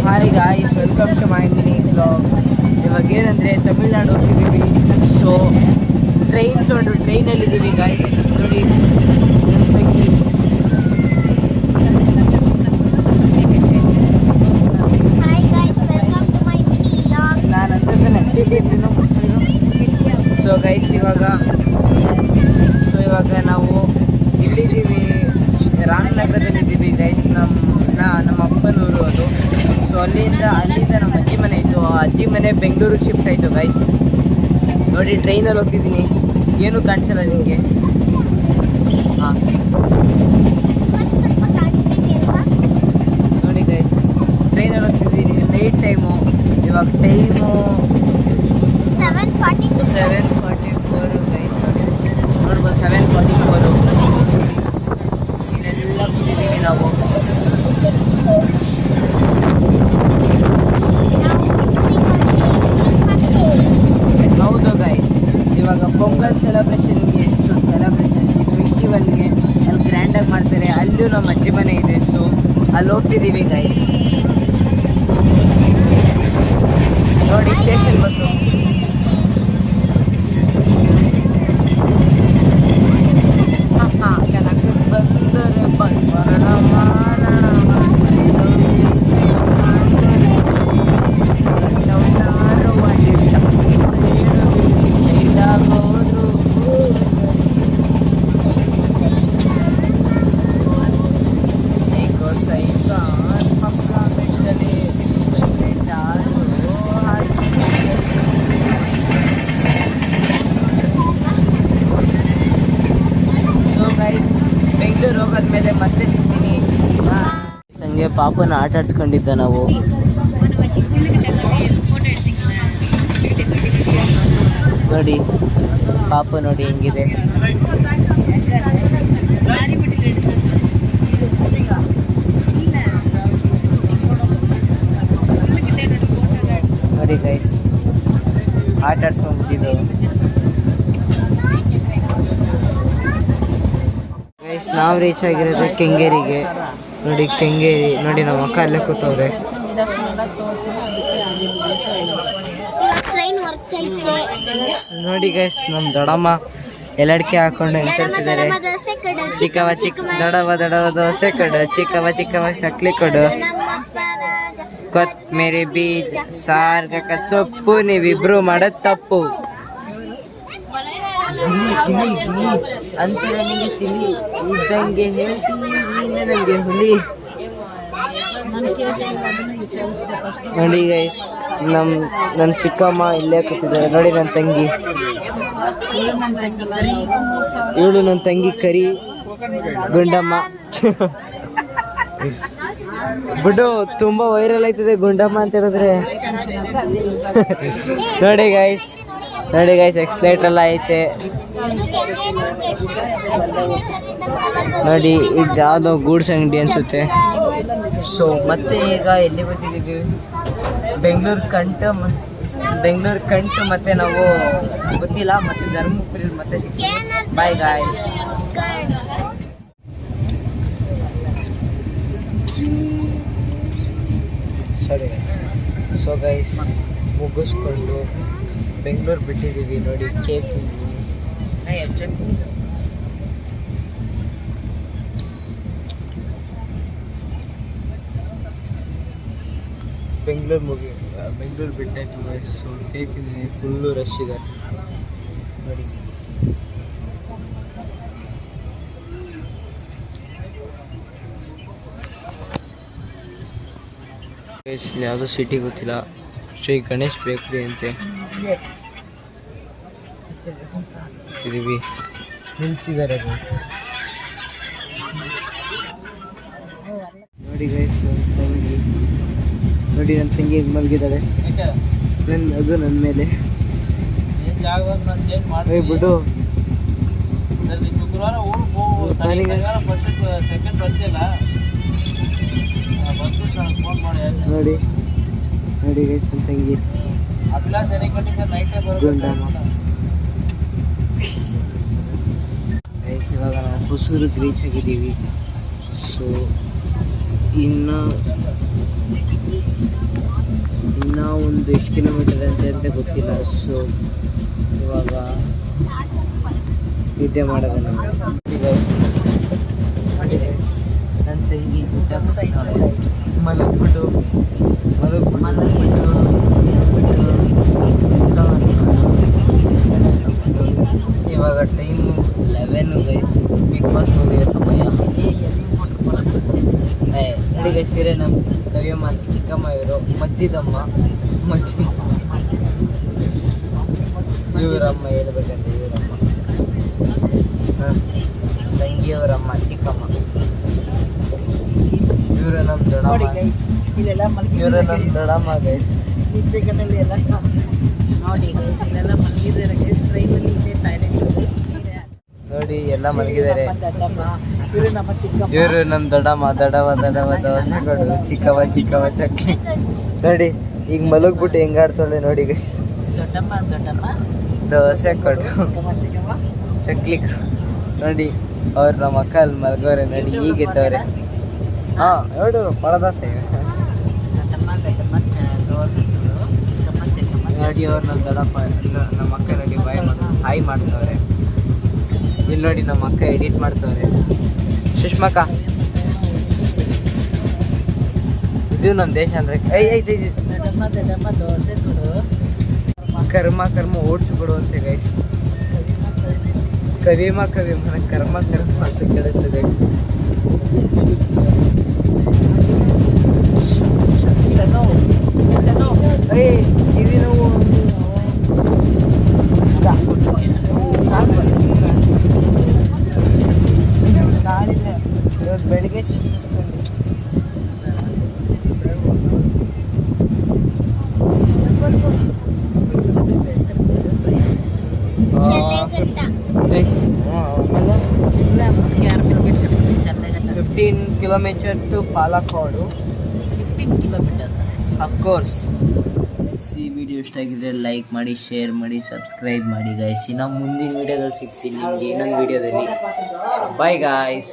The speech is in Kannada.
Hi guys, welcome to my mini blog. ಇವಾಗ ಏನಂದರೆ ತಮಿಳ್ನಾಡು ಹೋಗ್ತಿದ್ದೀವಿ. ಸೊ ಟ್ರೈನಲ್ಲಿದ್ದೀವಿ ಗಾಯ್ಸ್. ನೋಡಿ ತಂಗಿ ನಾನು ಅಂತಂದ್ರೆ ಸೊ ಗೈಸ್ ಇವಾಗ ನಾವು ಇಲ್ಲಿದ್ದೀವಿ, ರಾಮನಗರದಲ್ಲಿದ್ದೀವಿ ಗೈಸ್. ನಮ್ಮ ಅಪ್ಪನೂರು ಅದು. ಸೊ ಅಲ್ಲಿಂದ ನಮ್ಮ ಅಜ್ಜಿ ಮನೆ ಇತ್ತು. ಆ ಅಜ್ಜಿ ಮನೆ ಬೆಂಗಳೂರಿಗೆ ಶಿಫ್ಟ್ ಆಯಿತು ಗೈಸ್. ನೋಡಿ ಟ್ರೈನಲ್ಲಿ ಹೋಗ್ತಿದ್ದೀನಿ, ಏನೂ ಕಾಣಿಸಲ್ಲ ನಿಮಗೆ. ಹಾಂ ನೋಡಿ ಗೈಸ್, ಟ್ರೈನಲ್ಲಿ ಹೋಗ್ತಿದ್ದೀನಿ. ನೈಟ್ ಟೈಮು, ಇವಾಗ ಟೈಮು 7:44 ಗೈಸ್. ನೋಡ್ಬೋದು 7:44. ಇಲ್ಲೆಲ್ಲ ಕೂತಿದ್ದೀವಿ ನಾವು. ಹೌದು ಗೈಸ್, ಇವಾಗ ಪೊಂಗಲ್ ಸೆಲೆಬ್ರೇಷನ್ಗೆ ಫೆಸ್ಟಿವಲ್ಗೆ ಅಲ್ಲಿ ಗ್ರ್ಯಾಂಡಾಗಿ ಮಾಡ್ತಾರೆ. ಅಲ್ಲೂ ನಮ್ಮ ಅಜ್ಜಿ ಮನೆ ಇದೆ. ಸೊ ಅಲ್ಲಿ ಹೋಗ್ತಿದ್ದೀವಿ ಗೈಸ್. ನೋಡಿ ಸ್ಟೇಷನ್ ಬಂತು. ಬೆಂಗಳೂರು ಹೋಗೋದ್ಮೇಲೆ ಮತ್ತೆ ಸಿಗ್ತೀನಿ. ಸಂಜೆ ಪಾಪನ ಆಟ ಆಡ್ಸ್ಕೊಂಡಿದ್ದ ನಾವು. ನೋಡಿ ಪಾಪ ನೋಡಿ ಹೆಂಗಿದೆ. ನೋಡಿ ಗೈಸ್, ಆಟ ಆಡ್ಸ್ಕೊಂಡ್ಬಿಟ್ಟಿದ್ದು. ಗೈಸ್ ನಾವು ರೀಚ್ ಆಗಿರೋದು ಕೆಂಗೇರಿಗೆ. ನೋಡಿ ಕೆಂಗೇರಿ, ನೋಡಿ ನಮ್ಮ ಅಕ್ಕ ಅಲ್ಲೇ ಕೂತವ್ರೆ. ನೋಡಿ ಗೈಸ್, ನಮ್ಮ ದೊಡ್ಡಮ್ಮ ಎಲ್ಲಡಿಕೆ ಹಾಕೊಂಡು ಎಂತರಿಸಿದ್ದಾರೆ. ದೊಡವ ದೋಸೆ ಕೊಡು, ಚಿಕ್ಕವ ಚಕ್ಲಿ ಕೊಡು, ಕೊತ್ತಂಬರಿ ಬೀಜ ಸಾರ್ಗಕ ಸೊಪ್ಪು, ನೀವಿಬ್ರು ಮಾಡೋದು ತಪ್ಪು ಅಂತೀರ. ನಿಮಗೆ ಸಿಲಿ ಇದ್ದಂಗೆ ಹೇಳ್ತೀನಿ, ನನಗೆ ಹುಲಿ. ನೋಡಿ ಗೈಸ್, ನನ್ನ ಚಿಕ್ಕಮ್ಮ ಇಲ್ಲೇ ಕೂತಿದ್ದಾರೆ. ನೋಡಿ ನನ್ನ ತಂಗಿ, ಇವಳು ನನ್ನ ತಂಗಿ ಕರಿ ಗುಂಡಮ್ಮ. ಬಿಡು, ತುಂಬಾ ವೈರಲ್ ಆಯ್ತದೆ ಗುಂಡಮ್ಮ ಅಂತ ಹೇಳಿದ್ರೆ. ನೋಡಿ ಗೈಸ್ ಎಕ್ಸ್ಲೇಟ್ ಎಲ್ಲ ಐತೆ. ನೋಡಿ ಇದು ಯಾವುದೋ ಗೂಡ್ಸ್ ಅಂಗಡಿ ಅನ್ಸುತ್ತೆ. ಸೊ ಮತ್ತೆ ಈಗ ಎಲ್ಲಿ ಗೊತ್ತಿದ್ದೀವಿ, ಬೆಂಗಳೂರು ಕಂಟು ಮತ್ತೆ ನಾವು ಗೊತ್ತಿಲ್ಲ. ಮತ್ತೆ ಧರ್ಮಪುರಿ ಮತ್ತೆ ಸಿಗ್ತೀವಿ. Bye guys. ಸರಿ ಸೊ ಗೈಸ್, ಮುಗಿಸ್ಕೊಂಡು ಬೆಂಗಳೂರು ಬಿಟ್ಟಿದ್ದೀವಿ. ನೋಡಿ ಕೇಕ್ ಬೆಂಗಳೂರು ಬಿಟ್ಟಾಯ್ತು ಗೈಸ್. ಸೊ ಕೇಕ್ ತಿಂದಿದ್ದೀನಿ, ಫುಲ್ಲು ರಶ್ ಇದೆ ನೋಡಿ. ಇಲ್ಲಿ ಯಾವುದೋ ಸಿಟಿ ಗೊತ್ತಿಲ್ಲ, ಶ್ರೀ ಗಣೇಶ್ ಬೇಕ್ರಿ ಅಂತೆ ಇದೀವಿ. ನಿಲ್ಸಿದ್ದಾರೆ ನೋಡಿ ಗೈಸ್. ನನ್ನ ತಂಗಿ ಹೇಗೆ ಮಲಗಿದ್ದಾಳೆ. ಅದು ನನ್ನ ಮೇಲೆ ಬಿಡು. ನೋಡಿ ಗೈಸ್, ನನ್ನ ತಂಗಿ ಗುಂಡಮ್ಮ. ಗೈಸ್ ಇವಾಗ ನಾವು ಹೊಸೂರಿಗೆ ರೀಚ್ ಆಗಿದ್ದೀವಿ. ಸೊ ಇನ್ನು ಇನ್ನೂ ಒಂದು ಎಷ್ಟು ಕಿಲೋಮೀಟರ್ ಅಂತ ಗೊತ್ತಿಲ್ಲ. ಸೊ ಇವಾಗ ನಿದ್ದೆ ಮಾಡೋದು ನಮಗೆ. ನನ್ನ ತಂಗಿ ಮಲಗ್ಬಿಟ್ಟು ಇವಾಗ ಟೈಮು 11 ಗೈಸ್. ಬಿಗ್ ಬಾಸ್ ಮುಗಿಯೋ ಸಮಯ. ನೋಡಿ ಗೈಸ್, ಇವರೇ ನಮ್ಮ ಕವಿಯಮ್ಮ ಅಂತ ಚಿಕ್ಕಮ್ಮ, ಇವರು ಮದ್ದಿದಮ್ಮ, ಇವರಮ್ಮ ಹೇಳ್ಬೇಕಂತ ಇವರಮ್ಮ, ತಂಗಿಯವರಮ್ಮ ಚಿಕ್ಕಮ್ಮ, ಇವರು ನಮ್ಮ ದೊಡ್ಡಮ್ಮ, ಇವರು ನಮ್ಮ ದೊಡ್ಡಮ್ಮ ಗೈಸ್. ನೋಡಿ ಎಲ್ಲ ಮಲಗಿದ್ದಾರೆ. ಇವರು ನಮ್ಮ ದೊಡ್ಡಮ್ಮ, ದೊಡ್ಡವ ದೋಸೆ ಕೊಡು, ಚಿಕ್ಕವ ಚಕ್ಲಿ. ನೋಡಿ ಈಗ ಮಲಗ್ಬಿಟ್ಟು ಹೆಂಗಾಡ್ತಾಳೆ ನೋಡಿ ಗೈಸ್. ದೋಸೆ ಕೊಡು, ಚಕ್ಲಿ ನೋಡಿ. ಅವ್ರು ನಮ್ಮ ಅಕ್ಕ ಅಲ್ಲಿ ಮಲಗೋರೆ ನೋಡಿ, ಈಗ ಎತ್ತವ್ರೆ. ಹಾಂ ಹೇಳು ಪಳದಾಸೆ ನೋಡಿ. ಅವ್ರು ನಮ್ಮ ದೊಡ್ಡಪ್ಪ, ನಮ್ಮ ಅಕ್ಕ ನೋಡಿ ಹಾಯ್ ಮಾಡ್ತವ್ರೆ. ಇಲ್ಲಿ ನೋಡಿ ನಮ್ಮ ಅಕ್ಕ ಎಡಿಟ್ ಮಾಡ್ತವ್ರೆ. ಸುಷ್ಮಕ್ಕ, ಇದು ನಮ್ಮ ದೇಶ ಅಂದ್ರೆ ಕರ್ಮ ಓಡಿಸ್ಬಿಡು ಅಂತ ಗೈಸ್. ಕವಿಮ ಕರ್ಮ ಅಂತ ಕೇಳಿಸ್ತದೆ. ಕಿವಿ ನೋವು ಕಾಲಿಲ್ಲ. ಇವತ್ತು ಬೆಳಿಗ್ಗೆ ಚಿಸ್ಕೊಂಡು ಆಮೇಲೆ 15 kilometre to Palakkad. 15 kilometre of course. ಈ ವಿಡಿಯೋ ಇಷ್ಟ ಆಗಿದ್ರೆ ಲೈಕ್ ಮಾಡಿ, ಶೇರ್ ಮಾಡಿ, ಸಬ್ಸ್ಕ್ರೈಬ್ ಮಾಡಿ ಗೈಸ್. ಇನ್ನು ಮುಂದಿನ ವಿಡಿಯೋದಲ್ಲಿ ಸಿಗ್ತೀನಿ ನಿಮ್ಗೆ ಇನ್ನೊಂದು ವಿಡಿಯೋದಲ್ಲಿ. Bye guys.